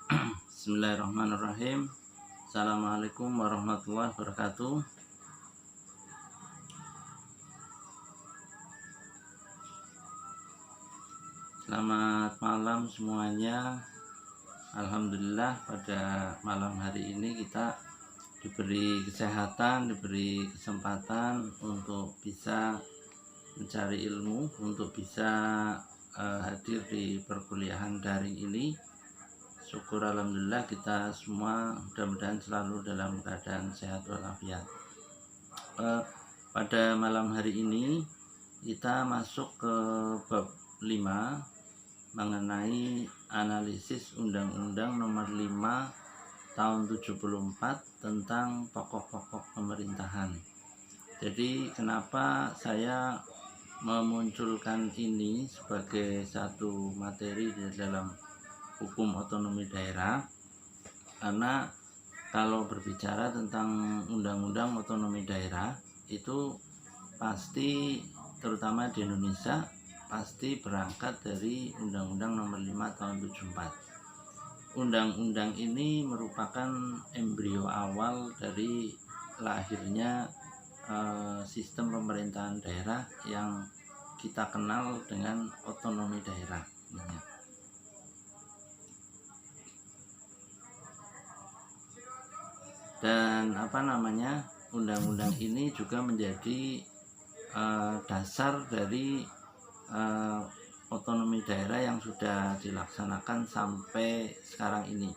Bismillahirrahmanirrahim. Assalamualaikum warahmatullahi wabarakatuh. Selamat malam semuanya. Alhamdulillah pada malam hari ini kita diberi kesehatan, diberi kesempatan untuk bisa mencari ilmu, untuk bisa hadir di perkuliahan daring ini. Syukur alhamdulillah kita semua mudah-mudahan selalu dalam keadaan sehat walafiat. Pada malam hari ini kita masuk ke bab 5 mengenai analisis Undang-Undang Nomor 5 Tahun 74 tentang pokok-pokok pemerintahan. Jadi kenapa saya memunculkan ini sebagai satu materi di dalam hukum otonomi daerah, karena kalau berbicara tentang undang-undang otonomi daerah itu pasti, terutama di Indonesia, pasti berangkat dari Undang-Undang Nomor 5 Tahun 74. Undang-undang ini merupakan embrio awal dari lahirnya sistem pemerintahan daerah yang kita kenal dengan otonomi daerah. Dan undang-undang ini juga menjadi dasar dari otonomi daerah yang sudah dilaksanakan sampai sekarang ini.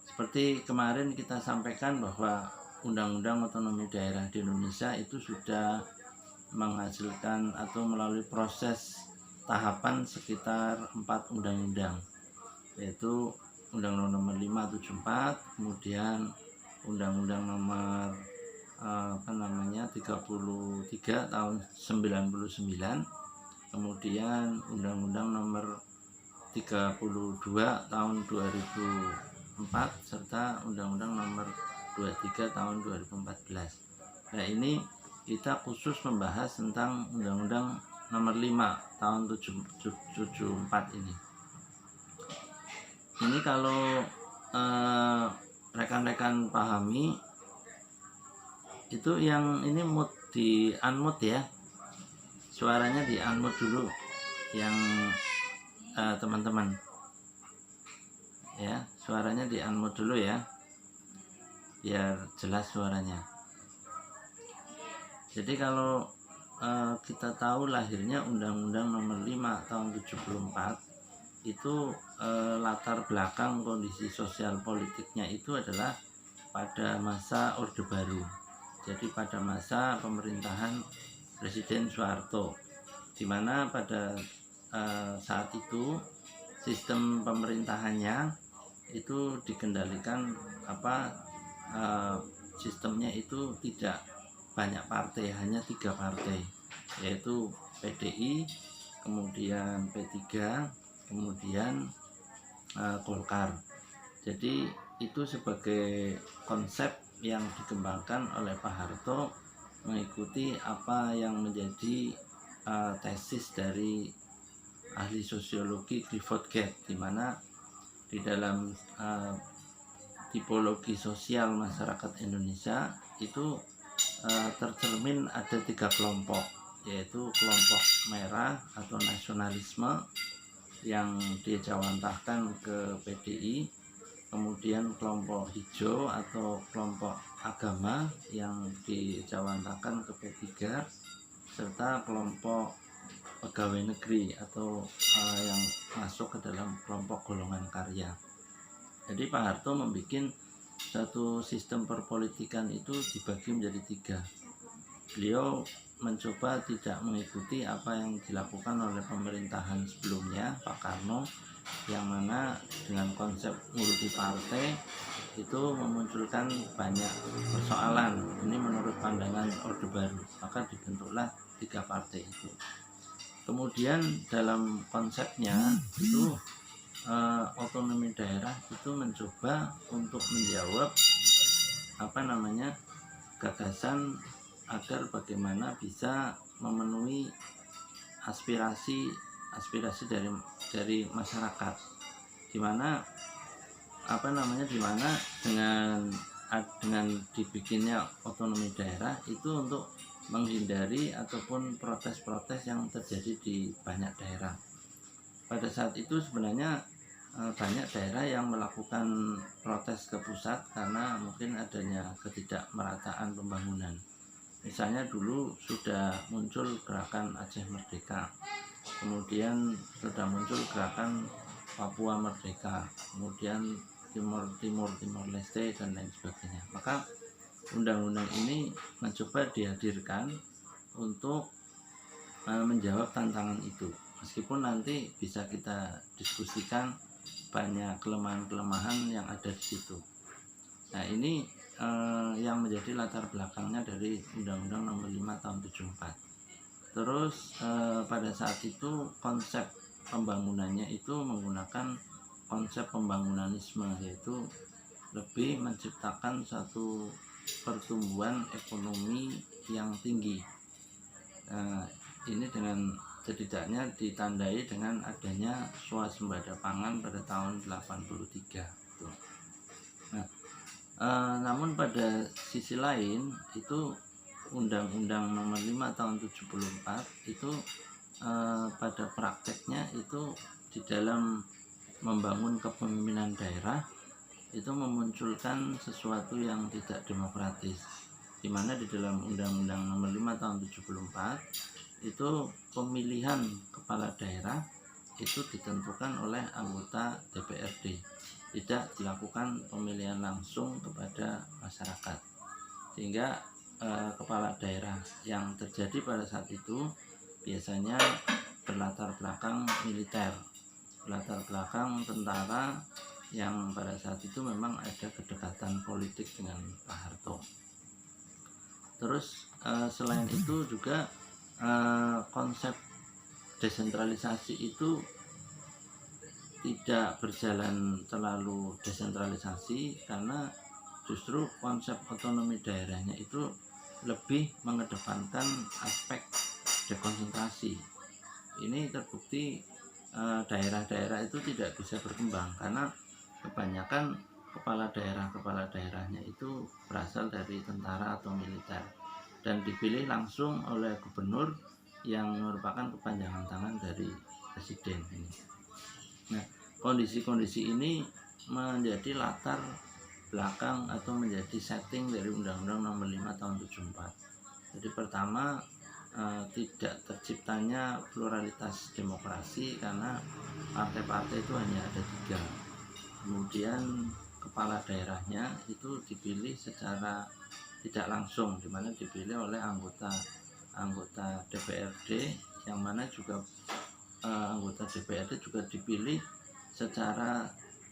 Seperti kemarin kita sampaikan bahwa undang-undang otonomi daerah di Indonesia itu sudah menghasilkan atau melalui proses tahapan sekitar 4 undang-undang, yaitu Undang-Undang Nomor 5 74, kemudian Undang-Undang Nomor 33 tahun 99, kemudian Undang-Undang Nomor 32 tahun 2004, serta Undang-Undang Nomor 23 tahun 2014. Nah, ini kita khusus membahas tentang Undang-Undang Nomor 5 tahun 74 ini. Ini kalau rekan-rekan pahami, itu yang ini di unmute ya, suaranya di unmute dulu yang teman-teman ya, suaranya di unmute dulu ya biar jelas suaranya. Jadi kalau kita tahu lahirnya Undang-Undang Nomor 5 tahun 74 itu latar belakang kondisi sosial politiknya itu adalah pada masa Orde Baru. Jadi pada masa pemerintahan Presiden Soeharto, di mana pada saat itu sistem pemerintahannya itu dikendalikan sistemnya itu tidak banyak partai, hanya 3 partai, yaitu PDI, kemudian P3, kemudian Golkar. Jadi itu sebagai konsep yang dikembangkan oleh Pak Harto mengikuti apa yang menjadi tesis dari ahli sosiologi Clifford Geertz, di mana di dalam tipologi sosial masyarakat Indonesia itu tercermin ada 3 kelompok, yaitu kelompok merah atau nasionalisme yang dijawantahkan ke PDI, kemudian kelompok hijau atau kelompok agama yang dijawantahkan ke P3, serta kelompok pegawai negeri atau yang masuk ke dalam kelompok golongan karya. Jadi Pak Harto membuat satu sistem perpolitikan itu dibagi menjadi 3. Beliau mencoba tidak mengikuti apa yang dilakukan oleh pemerintahan sebelumnya, Pak Karno, yang mana dengan konsep multi partai itu memunculkan banyak persoalan. Ini menurut pandangan Orde Baru, maka dibentuklah 3 partai itu. Kemudian dalam konsepnya itu otonomi daerah itu mencoba untuk menjawab gagasan agar bagaimana bisa memenuhi aspirasi dari masyarakat, di mana di mana dengan dibikinnya otonomi daerah itu untuk menghindari ataupun protes-protes yang terjadi di banyak daerah. Pada saat itu sebenarnya banyak daerah yang melakukan protes ke pusat karena mungkin adanya ketidakmerataan pembangunan. Misalnya dulu sudah muncul gerakan Aceh Merdeka, kemudian sudah muncul gerakan Papua Merdeka, kemudian Timur Leste dan lain sebagainya. Maka undang-undang ini mencoba dihadirkan untuk menjawab tantangan itu. Meskipun nanti bisa kita diskusikan banyak kelemahan-kelemahan yang ada di situ. Nah, ini yang menjadi latar belakangnya dari Undang-Undang Nomor 5 Tahun 74. Terus pada saat itu konsep pembangunannya itu menggunakan konsep pembangunanisme, yaitu lebih menciptakan satu pertumbuhan ekonomi yang tinggi. Ini dengan setidaknya ditandai dengan adanya swasembada pangan pada tahun 83. Nah, namun pada sisi lain itu Undang-Undang Nomor 5 Tahun 74 itu pada prakteknya itu di dalam membangun kepemimpinan daerah itu memunculkan sesuatu yang tidak demokratis, di mana di dalam Undang-Undang Nomor 5 Tahun 74 itu pemilihan kepala daerah itu ditentukan oleh anggota DPRD, tidak dilakukan pemilihan langsung kepada masyarakat, sehingga kepala daerah yang terjadi pada saat itu biasanya berlatar belakang militer, berlatar belakang tentara yang pada saat itu memang ada kedekatan politik dengan Pak Harto. Terus selain itu juga konsep desentralisasi itu tidak berjalan terlalu desentralisasi, karena justru konsep otonomi daerahnya itu lebih mengedepankan aspek dekonsentrasi. Ini terbukti daerah-daerah itu tidak bisa berkembang karena kebanyakan kepala daerahnya itu berasal dari tentara atau militer dan dipilih langsung oleh gubernur yang merupakan kepanjangan tangan dari presiden ini. Nah, kondisi-kondisi ini menjadi latar belakang atau menjadi setting dari Undang-Undang Nomor 5 Tahun 74. Jadi pertama, tidak terciptanya pluralitas demokrasi karena partai-partai itu hanya ada 3. Kemudian kepala daerahnya itu dipilih secara tidak langsung, di mana dipilih oleh anggota DPRD, yang mana juga anggota DPRD juga dipilih secara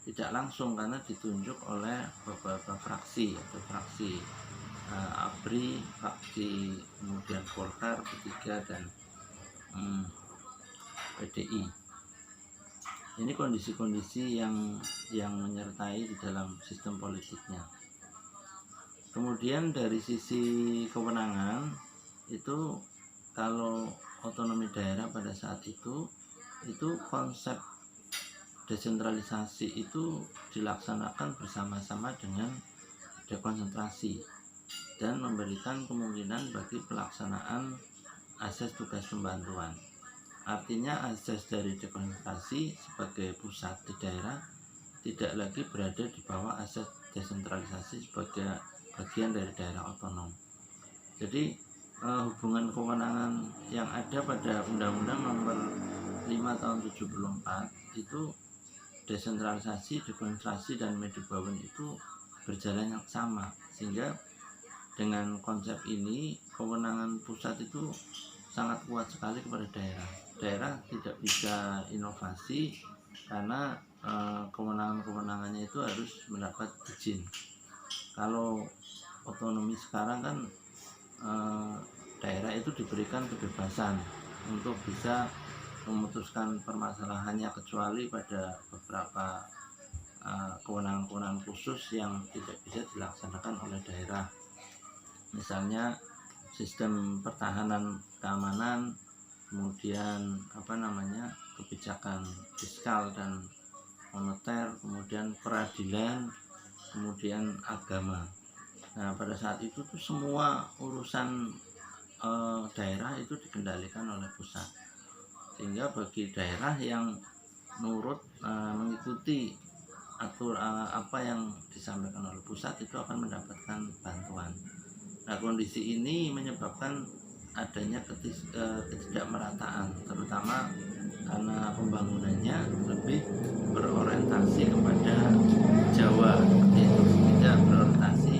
tidak langsung karena ditunjuk oleh beberapa fraksi atau fraksi ABRI, fraksi kemudian Golkar, P3 dan PDI. Ini kondisi-kondisi yang menyertai di dalam sistem politiknya. Kemudian dari sisi kewenangan itu, kalau otonomi daerah pada saat itu konsep desentralisasi itu dilaksanakan bersama-sama dengan dekonsentrasi dan memberikan kemungkinan bagi pelaksanaan asas tugas pembantuan. Artinya asas dari dekonsentrasi sebagai pusat di daerah tidak lagi berada di bawah asas desentralisasi sebagai bagian dari daerah otonom. Jadi hubungan kewenangan yang ada pada Undang-Undang Nomor 5 Tahun 74 itu desentralisasi, dekonsentrasi dan medibawen itu berjalan yang sama, sehingga dengan konsep ini kewenangan pusat itu sangat kuat sekali kepada daerah. Daerah tidak bisa inovasi karena kewenangan-kewenangannya itu harus mendapat izin. Kalau otonomi sekarang kan daerah itu diberikan kebebasan untuk bisa memutuskan permasalahannya, kecuali pada beberapa kewenangan-kewenangan khusus yang tidak bisa dilaksanakan oleh daerah. Misalnya sistem pertahanan keamanan, kemudian kebijakan fiskal dan moneter, kemudian peradilan, kemudian agama. Nah, pada saat itu tuh semua urusan daerah itu dikendalikan oleh pusat, sehingga bagi daerah yang nurut mengikuti apa yang disampaikan oleh pusat itu akan mendapatkan bantuan. Nah, kondisi ini menyebabkan adanya ketidakmerataan, terutama karena pembangunannya lebih berorientasi kepada Jawa, seperti itu, tidak berorientasi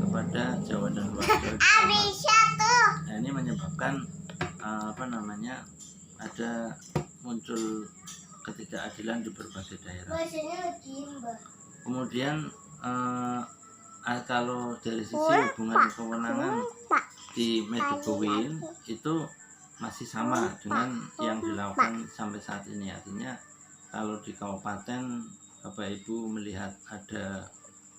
kepada Jawa dan luar Jawa. Nah, ini menyebabkan ada muncul ketidakadilan di berbagai daerah. Kemudian kalau dari sisi hubungan kewenangan di Medebowin itu masih sama dengan yang dilakukan sampai saat ini. Artinya kalau di kabupaten Bapak Ibu melihat ada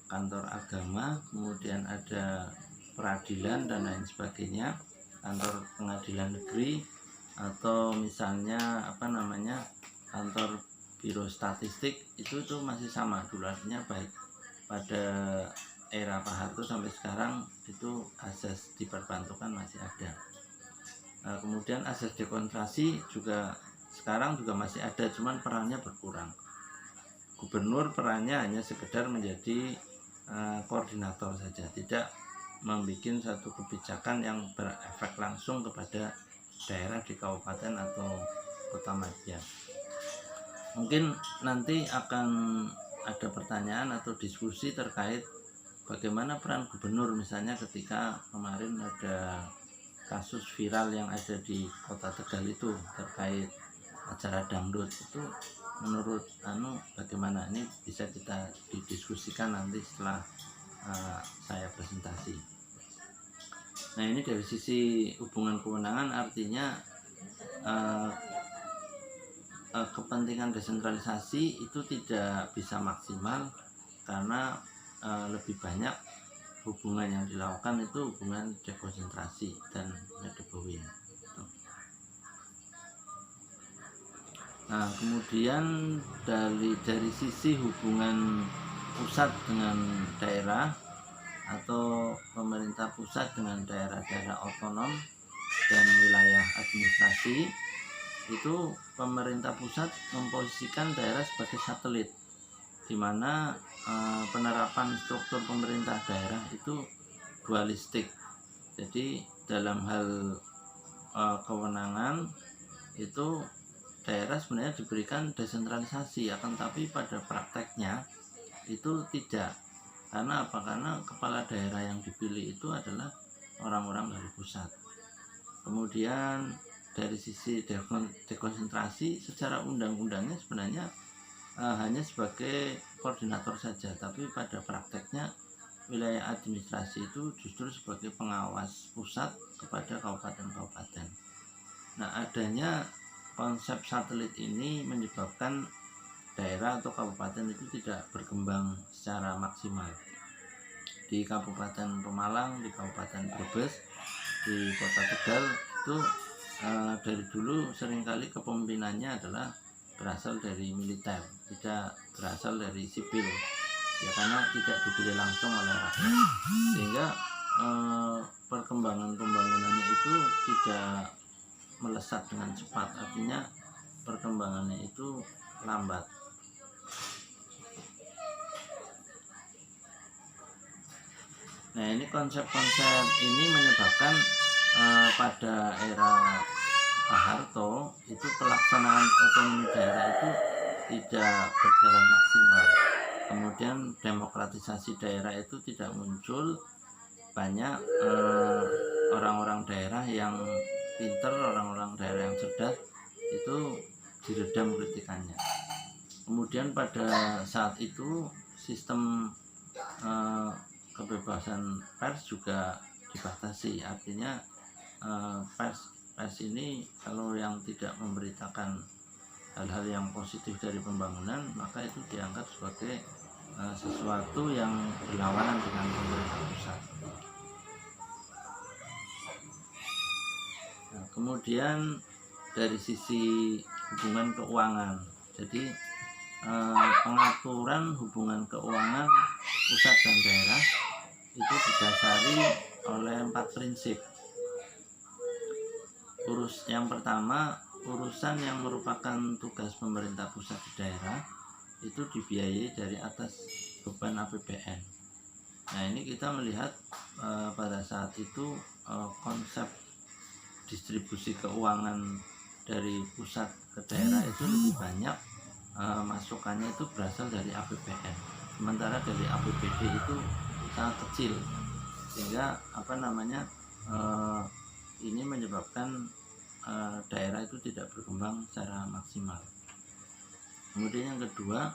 kantor agama, kemudian ada peradilan dan lain sebagainya, kantor pengadilan negeri, atau misalnya kantor biro statistik, itu masih sama dulu. Artinya baik pada era Pak Harto sampai sekarang itu asas diperbantukan masih ada. Nah, kemudian asas dekonsentrasi juga sekarang juga masih ada, cuman perannya berkurang. Gubernur perannya hanya sekedar menjadi koordinator saja, tidak membuat satu kebijakan yang berefek langsung kepada daerah di kabupaten atau kota madya. Mungkin nanti akan ada pertanyaan atau diskusi terkait bagaimana peran gubernur, misalnya ketika kemarin ada kasus viral yang ada di kota Tegal itu terkait acara dangdut, itu menurut bagaimana? Ini bisa kita didiskusikan nanti setelah saya presentasi. Nah, ini dari sisi hubungan kewenangan, artinya kepentingan desentralisasi itu tidak bisa maksimal karena lebih banyak hubungan yang dilakukan itu hubungan dekonsentrasi dan Medebowin. Nah, kemudian dari sisi hubungan pusat dengan daerah atau pemerintah pusat dengan daerah-daerah otonom dan wilayah administrasi, itu pemerintah pusat memposisikan daerah sebagai satelit, di mana penerapan struktur pemerintah daerah itu dualistik. Jadi dalam hal kewenangan itu daerah sebenarnya diberikan desentralisasi, akan tapi pada prakteknya itu tidak. Karena apa? Karena kepala daerah yang dipilih itu adalah orang-orang dari pusat. Kemudian dari sisi dekonsentrasi, secara undang-undangnya sebenarnya hanya sebagai koordinator saja, tapi pada prakteknya wilayah administrasi itu justru sebagai pengawas pusat kepada kabupaten-kabupaten. Nah, adanya konsep satelit ini menyebabkan daerah atau kabupaten itu tidak berkembang secara maksimal. Di Kabupaten Pemalang, di Kabupaten Brebes, di Kota Tegal itu dari dulu seringkali kepemimpinannya adalah berasal dari militer, tidak berasal dari sipil, ya, karena tidak dipilih langsung oleh rakyat, sehingga perkembangan pembangunannya itu tidak melesat dengan cepat, artinya perkembangannya itu lambat. Nah, ini konsep-konsep ini menyebabkan pada era Pak Harto itu pelaksanaan otonomi daerah itu tidak berjalan maksimal. Kemudian demokratisasi daerah itu tidak muncul. Banyak orang-orang daerah yang pinter, orang-orang daerah yang cerdas itu diredam kritikannya. Kemudian pada saat itu sistem kebebasan pers juga dibatasi, artinya pers ini kalau yang tidak memberitakan hal-hal yang positif dari pembangunan, maka itu dianggap sebagai sesuatu yang berlawanan dengan pemerintah pusat. Nah, kemudian dari sisi hubungan keuangan, jadi pengaturan hubungan keuangan pusat dan daerah itu didasari oleh 4 prinsip. Yang pertama, urusan yang merupakan tugas pemerintah pusat di daerah itu dibiayai dari atas beban APBN. Nah, ini kita melihat pada saat itu konsep distribusi keuangan dari pusat ke daerah itu lebih banyak masukannya itu berasal dari APBN, sementara dari APBD itu sangat kecil, sehingga ini menyebabkan daerah itu tidak berkembang secara maksimal. Kemudian yang kedua,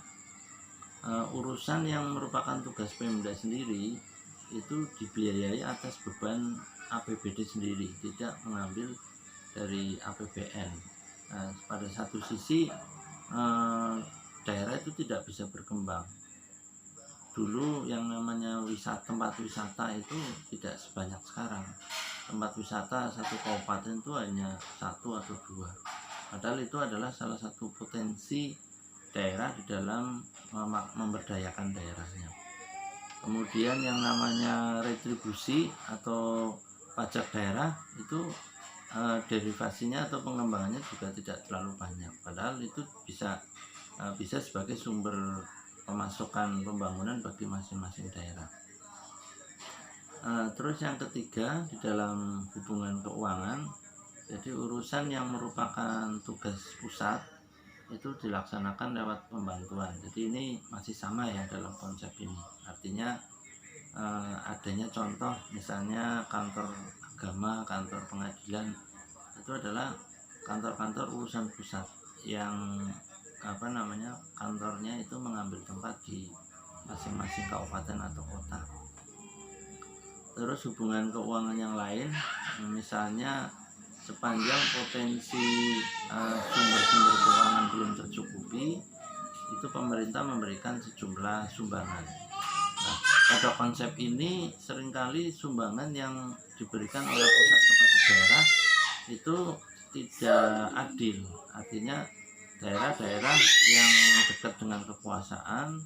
urusan yang merupakan tugas Pemda sendiri itu dibiayai atas beban APBD sendiri, tidak mengambil dari APBN. Nah, pada satu sisi daerah itu tidak bisa berkembang. Dulu yang namanya tempat wisata itu tidak sebanyak sekarang. Tempat wisata satu kabupaten itu hanya 1 atau 2. Padahal itu adalah salah satu potensi daerah di dalam memberdayakan daerahnya. Kemudian yang namanya retribusi atau pajak daerah itu derivasinya atau pengembangannya juga tidak terlalu banyak. Padahal itu bisa sebagai sumber pemasukan pembangunan bagi masing-masing daerah. Terus yang ketiga, di dalam hubungan keuangan, jadi urusan yang merupakan tugas pusat itu dilaksanakan lewat pembantuan. Jadi ini masih sama ya dalam konsep ini. Artinya adanya contoh misalnya kantor agama, kantor pengadilan, itu adalah kantor-kantor urusan pusat yang kantornya itu mengambil tempat di masing-masing kabupaten atau kota. Terus hubungan keuangan yang lain, misalnya sepanjang potensi sumber-sumber keuangan belum tercukupi, itu pemerintah memberikan sejumlah sumbangan. Nah, pada konsep ini seringkali sumbangan yang diberikan oleh pusat kepada daerah itu tidak adil. Artinya daerah-daerah yang dekat dengan kekuasaan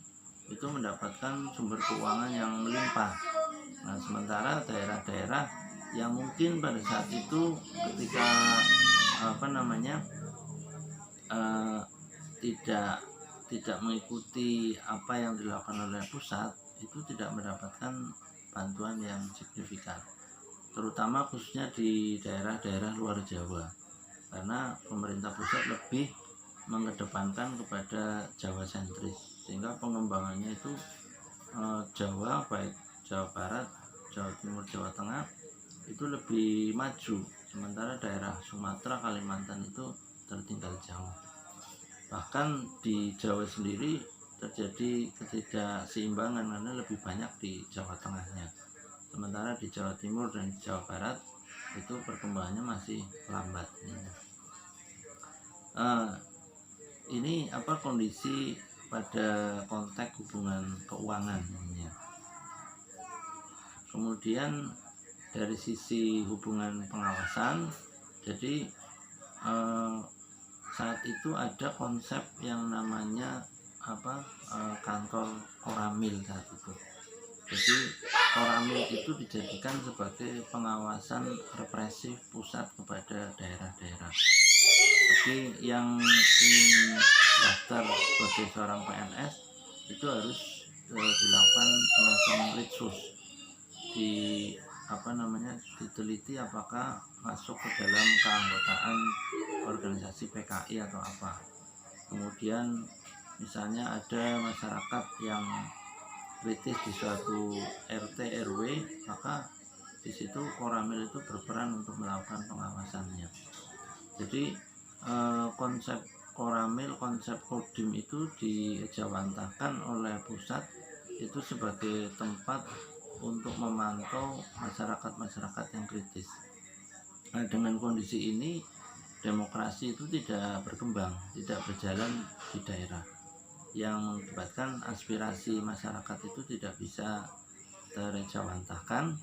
itu mendapatkan sumber keuangan yang melimpah. Nah, sementara daerah-daerah yang mungkin pada saat itu ketika tidak mengikuti apa yang dilakukan oleh pusat, itu tidak mendapatkan bantuan yang signifikan, terutama khususnya di daerah-daerah luar Jawa, karena pemerintah pusat lebih mengedepankan kepada Jawa sentris, sehingga pengembangannya itu Jawa, baik Jawa Barat, Jawa Timur, Jawa Tengah itu lebih maju, sementara daerah Sumatera, Kalimantan itu tertinggal jauh. Bahkan di Jawa sendiri terjadi ketidakseimbangan karena lebih banyak di Jawa Tengahnya, sementara di Jawa Timur dan Jawa Barat itu perkembangannya masih lambat. Ini kondisi pada konteks hubungan keuangan ini. Kemudian dari sisi hubungan pengawasan, jadi saat itu ada konsep yang namanya kantor Koramil saat itu. Jadi Koramil itu dijadikan sebagai pengawasan represif pusat kepada daerah-daerah. Jadi yang ingin daftar sebagai seorang PNS itu harus dilakukan semacam litsus, diteliti apakah masuk ke dalam keanggotaan organisasi PKI atau apa. Kemudian misalnya ada masyarakat yang kritis di suatu RT RW, maka di situ Koramil itu berperan untuk melakukan pengawasannya. Jadi konsep Koramil, konsep Kodim itu dijawantahkan oleh pusat itu sebagai tempat untuk memantau masyarakat-masyarakat yang kritis. Nah, dengan kondisi ini demokrasi itu tidak berkembang, tidak berjalan di daerah, yang mengakibatkan aspirasi masyarakat itu tidak bisa terjawantahkan,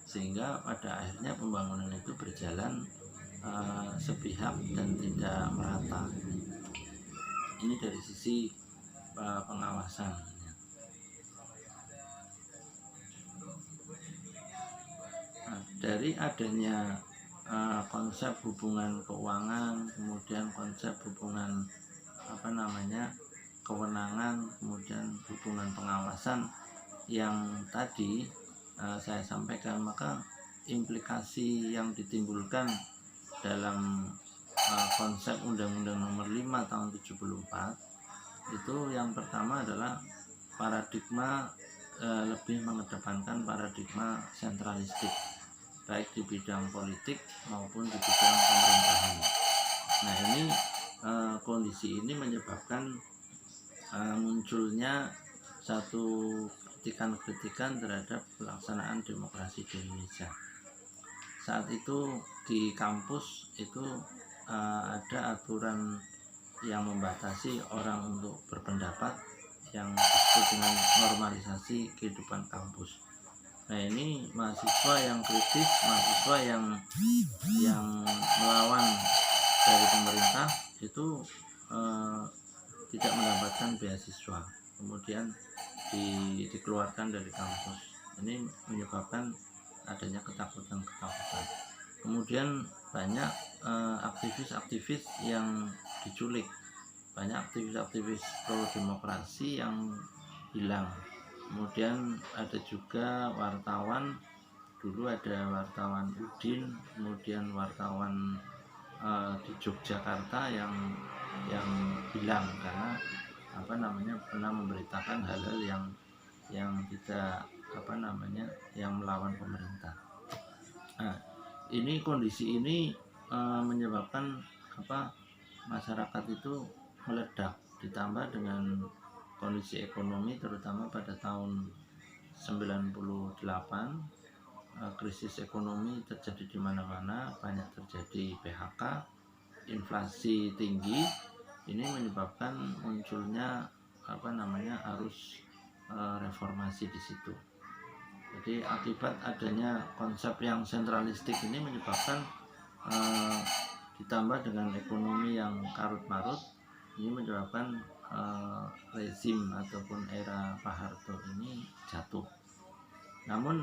sehingga pada akhirnya pembangunan itu berjalan sepihak dan tidak merata. Ini dari sisi pengawasan. Nah, dari adanya konsep hubungan keuangan, kemudian konsep hubungan kewenangan, kemudian hubungan pengawasan yang tadi saya sampaikan, maka implikasi yang ditimbulkan dalam konsep Undang-Undang Nomor 5 Tahun 74 itu yang pertama adalah paradigma lebih mengedepankan paradigma sentralistik, baik di bidang politik maupun di bidang pemerintahan. Nah, ini kondisi ini menyebabkan munculnya satu kritikan-kritikan terhadap pelaksanaan demokrasi di Indonesia. Saat itu di kampus itu ada aturan yang membatasi orang untuk berpendapat yang disebut dengan normalisasi kehidupan kampus. Nah, ini mahasiswa yang kritis, mahasiswa yang melawan dari pemerintah itu tidak mendapatkan beasiswa, kemudian dikeluarkan dari kampus. Ini menyebabkan adanya ketakutan. Kemudian banyak aktivis-aktivis yang diculik, banyak aktivis-aktivis pro demokrasi yang hilang. Kemudian ada juga wartawan, dulu ada wartawan Udin, kemudian wartawan di Yogyakarta yang hilang karena pernah memberitakan hal-hal yang tidak yang melawan pemerintah. Nah, ini kondisi ini menyebabkan masyarakat itu meledak, ditambah dengan kondisi ekonomi terutama pada tahun 98, krisis ekonomi terjadi di mana-mana, banyak terjadi PHK, inflasi tinggi. Ini menyebabkan munculnya arus reformasi di situ. Jadi akibat adanya konsep yang sentralistik ini menyebabkan ditambah dengan ekonomi yang karut-marut, ini menyebabkan rezim ataupun era Pak Harto ini jatuh. Namun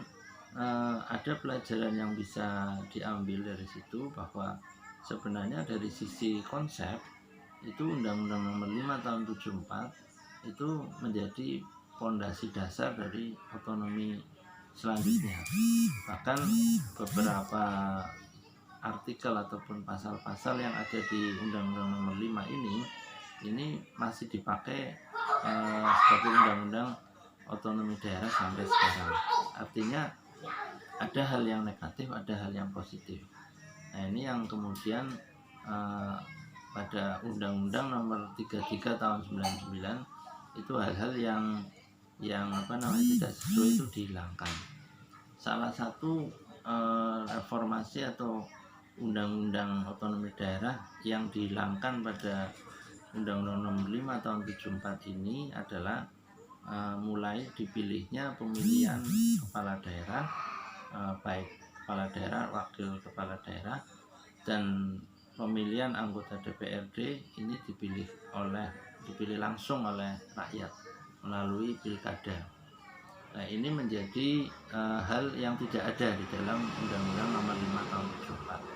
ada pelajaran yang bisa diambil dari situ, bahwa sebenarnya dari sisi konsep itu Undang-Undang Nomor 5 Tahun 74 itu menjadi fondasi dasar dari otonomi selanjutnya. Bahkan beberapa artikel ataupun pasal-pasal yang ada di Undang-Undang Nomor 5 ini masih dipakai sebagai undang-undang otonomi daerah sampai sekarang. Artinya ada hal yang negatif, ada hal yang positif. Nah, ini yang kemudian pada Undang-Undang Nomor 33 Tahun 99 itu hal-hal yang tidak sesuai itu dihilangkan. Salah satu reformasi atau undang-undang otonomi daerah yang dihilangkan pada Undang-Undang Nomor 5 Tahun 74 ini adalah mulai dipilihnya pemilihan kepala daerah, baik kepala daerah, wakil kepala daerah, dan pemilihan anggota DPRD ini dipilih langsung oleh rakyat melalui pilkada. Nah, ini menjadi hal yang tidak ada di dalam Undang-Undang Nomor 5 Tahun 74.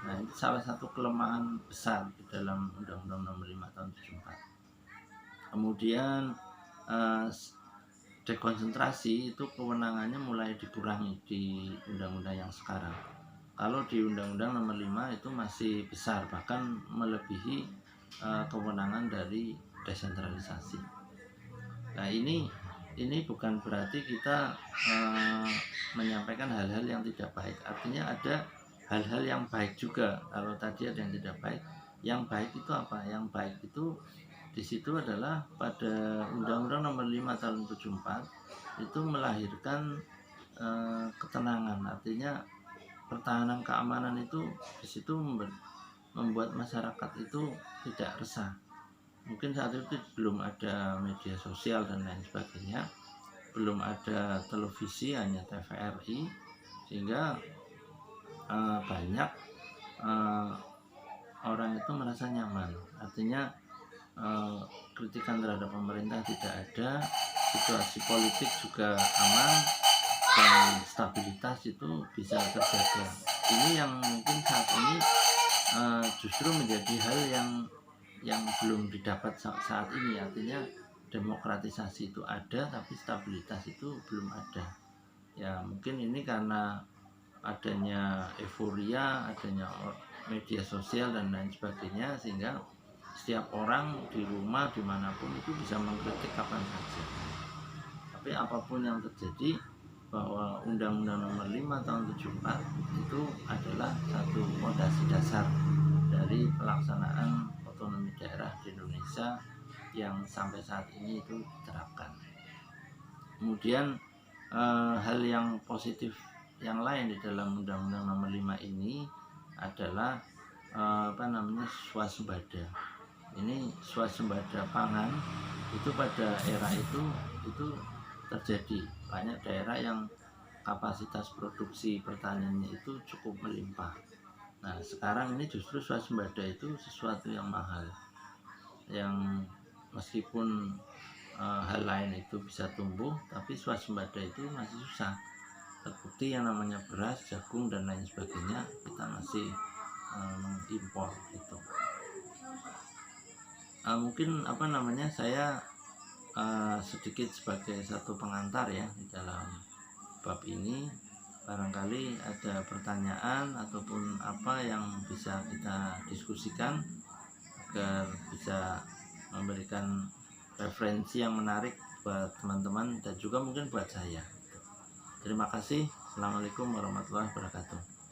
Nah, itu salah satu kelemahan besar di dalam Undang-Undang Nomor 5 Tahun 74. Kemudian dekonsentrasi itu kewenangannya mulai dikurangi di undang-undang yang sekarang. Kalau di Undang-Undang Nomor 5 itu masih besar, bahkan melebihi kewenangan dari desentralisasi. Nah, ini bukan berarti kita menyampaikan hal-hal yang tidak baik. Artinya ada hal-hal yang baik juga. Kalau tadi ada yang tidak baik, yang baik itu apa? Yang baik itu di situ adalah pada Undang-Undang Nomor 5 Tahun 74 itu melahirkan ketenangan. Artinya pertahanan keamanan itu di situ membuat masyarakat itu tidak resah. Mungkin saat itu belum ada media sosial dan lain sebagainya, belum ada televisi, hanya TVRI, sehingga banyak orang itu merasa nyaman. Artinya eh, kritikan terhadap pemerintah tidak ada, situasi politik juga aman, dan stabilitas itu bisa terjaga. Ini yang mungkin saat ini justru menjadi hal yang belum didapat saat ini. Artinya demokratisasi itu ada tapi stabilitas itu belum ada. Ya mungkin ini karena adanya euforia, adanya media sosial dan lain sebagainya, sehingga setiap orang di rumah dimanapun itu bisa mengkritik kapan saja. Tapi apapun yang terjadi, bahwa Undang-Undang Nomor 5 Tahun 74 itu adalah satu fondasi dasar dari pelaksanaan otonomi daerah di Indonesia yang sampai saat ini itu diterapkan. Kemudian hal yang positif yang lain di dalam Undang-Undang Nomor 5 ini adalah swasembada. Ini swasembada pangan itu pada era itu terjadi. Banyak daerah yang kapasitas produksi pertaniannya itu cukup melimpah. Nah sekarang ini justru swasembada itu sesuatu yang mahal, yang meskipun hal lain itu bisa tumbuh, tapi swasembada itu masih susah. Terbukti yang namanya beras, jagung dan lain sebagainya kita masih mengimpor itu. Mungkin saya sedikit sebagai satu pengantar ya di dalam bab ini. Barangkali ada pertanyaan ataupun apa yang bisa kita diskusikan agar bisa memberikan referensi yang menarik buat teman-teman dan juga mungkin buat saya. Terima kasih. Assalamualaikum warahmatullahi wabarakatuh.